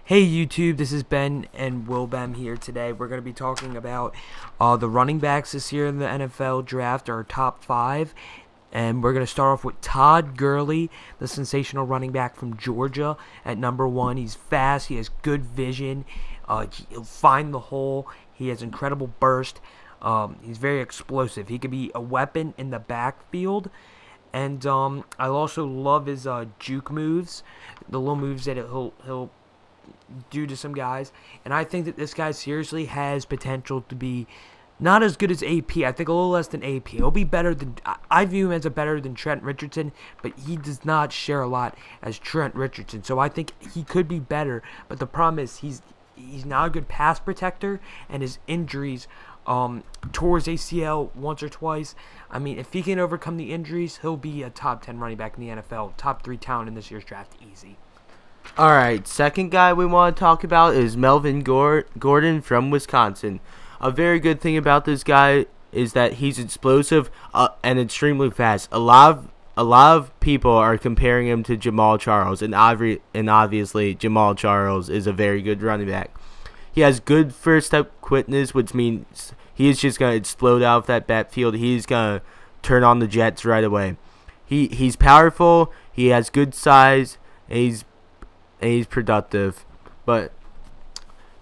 Hey YouTube, this is Ben and Wilbem here today. We're going to be talking about the running backs this year in the NFL draft, our top 5. And we're going to start off with Todd Gurley, the sensational running back from Georgia at number 1. He's fast, he has good vision, he'll find the hole, he has incredible burst, he's very explosive. He could be a weapon in the backfield. And I also love his juke moves, the little moves that he'll due to some guys, and I think that this guy seriously has potential to be not as good as AP. I think a little less than AP. He'll be better than I view him as a better than Trent Richardson, but he does not share a lot as Trent Richardson. So I think he could be better, but the problem is he's not a good pass protector, and his injuries tore his ACL once or twice. I mean, if he can overcome the injuries, he'll be a top 10 running back in the NFL, top 3 talent in this year's draft, easy. Alright, second guy we want to talk about is Melvin Gordon from Wisconsin. A very good thing about this guy is that he's explosive and extremely fast. A lot of people are comparing him to Jamal Charles, and obviously Jamal Charles is a very good running back. He has good first step quickness, which means he's just going to explode out of that backfield. He's going to turn on the Jets right away. He's powerful, he has good size, and he's productive, but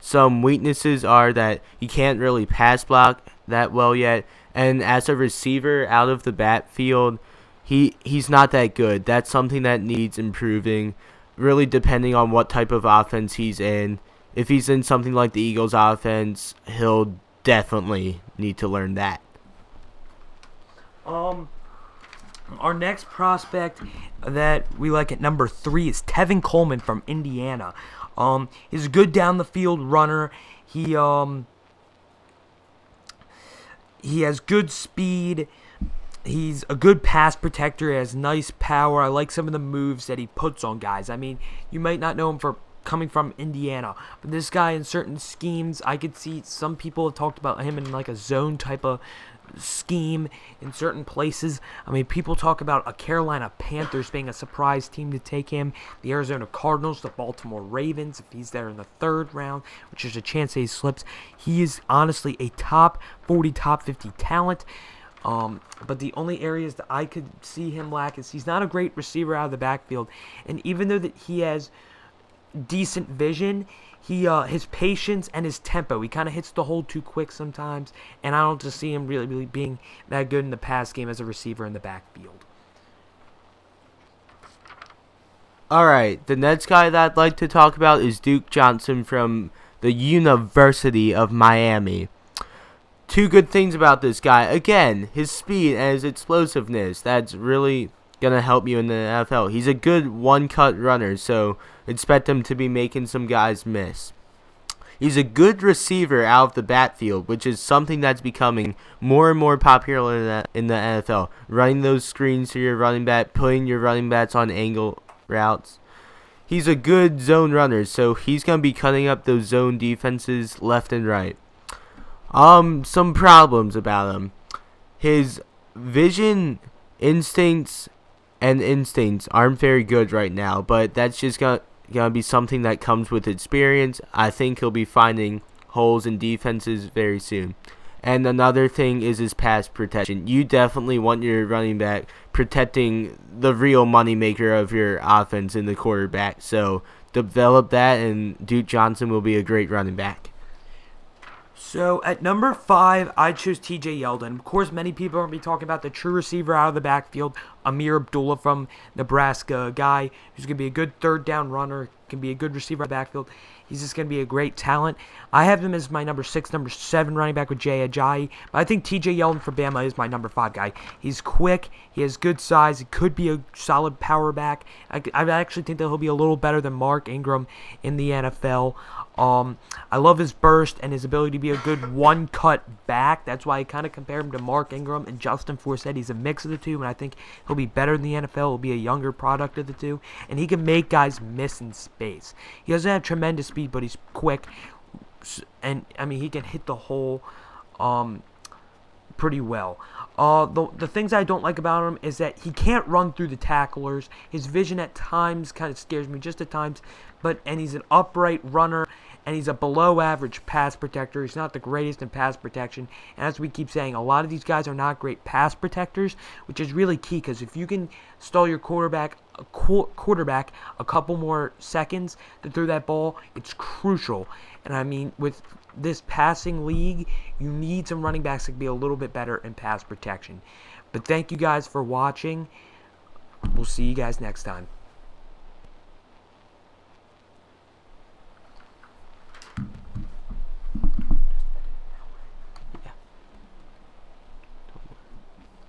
some weaknesses are that he can't really pass block that well yet, and as a receiver out of the backfield, he's not that good. That's something that needs improving, really depending on what type of offense he's in. If he's in something like the Eagles offense, he'll definitely need to learn that. Our next prospect that we like at number 3 is Tevin Coleman from Indiana. He's a good down the field runner. He has good speed. He's a good pass protector. He has nice power. I like some of the moves that he puts on guys. I mean, you might not know him for coming from Indiana, but this guy in certain schemes, I could see some people have talked about him in like a zone type of scheme in certain places. I mean, people talk about a Carolina Panthers being a surprise team to take him, the Arizona Cardinals, the Baltimore Ravens, if he's there in the 3rd round, which there's a chance that he slips. He is honestly a top 40, top 50 talent. But the only areas that I could see him lack is he's not a great receiver out of the backfield, and even though that he has decent vision, his patience and his tempo, he kind of hits the hole too quick sometimes, and I don't just see him really being that good in the pass game as a receiver in the backfield. Alright, the next guy that I'd like to talk about is Duke Johnson from the University of Miami. Two good things about this guy. Again, his speed and his explosiveness. That's really going to help you in the NFL. He's a good one-cut runner, so expect him to be making some guys miss. He's a good receiver out of the backfield, which is something that's becoming more and more popular in the NFL. Running those screens to your running back, putting your running backs on angle routes. He's a good zone runner, so he's going to be cutting up those zone defenses left and right. Some problems about him. His vision, instincts aren't very good right now, but that's just gonna be something that comes with experience. I think he'll be finding holes in defenses very soon. And another thing is his pass protection. You definitely want your running back protecting the real moneymaker of your offense in the quarterback. So develop that, and Duke Johnson will be a great running back. So at number 5, I chose T.J. Yeldon. Of course, many people are going to be talking about the true receiver out of the backfield, Amir Abdullah from Nebraska, a guy who's going to be a good 3rd down runner, can be a good receiver out of the backfield. He's just going to be a great talent. I have him as my number 6, number 7 running back with Jay Ajayi, but I think T.J. Yeldon for Bama is my number 5 guy. He's quick, he has good size, he could be a solid power back. I actually think that he'll be a little better than Mark Ingram in the NFL. I love his burst and his ability to be a good one-cut back. That's why I kind of compare him to Mark Ingram and Justin Forsett. He's a mix of the two, and I think he'll be better in the NFL. He'll be a younger product of the two, and he can make guys miss in space. He doesn't have tremendous speed, but he's quick, and I mean he can hit the hole. pretty well. The things I don't like about him is that he can't run through the tacklers. His vision at times kind of scares me, just at times. And he's an upright runner, and he's a below-average pass protector. He's not the greatest in pass protection. And as we keep saying, a lot of these guys are not great pass protectors, which is really key, because if you can stall your quarterback a couple more seconds to throw that ball, it's crucial. And I mean, with this passing league, you need some running backs to be a little bit better in pass protection. But thank you guys for watching. We'll see you guys next time.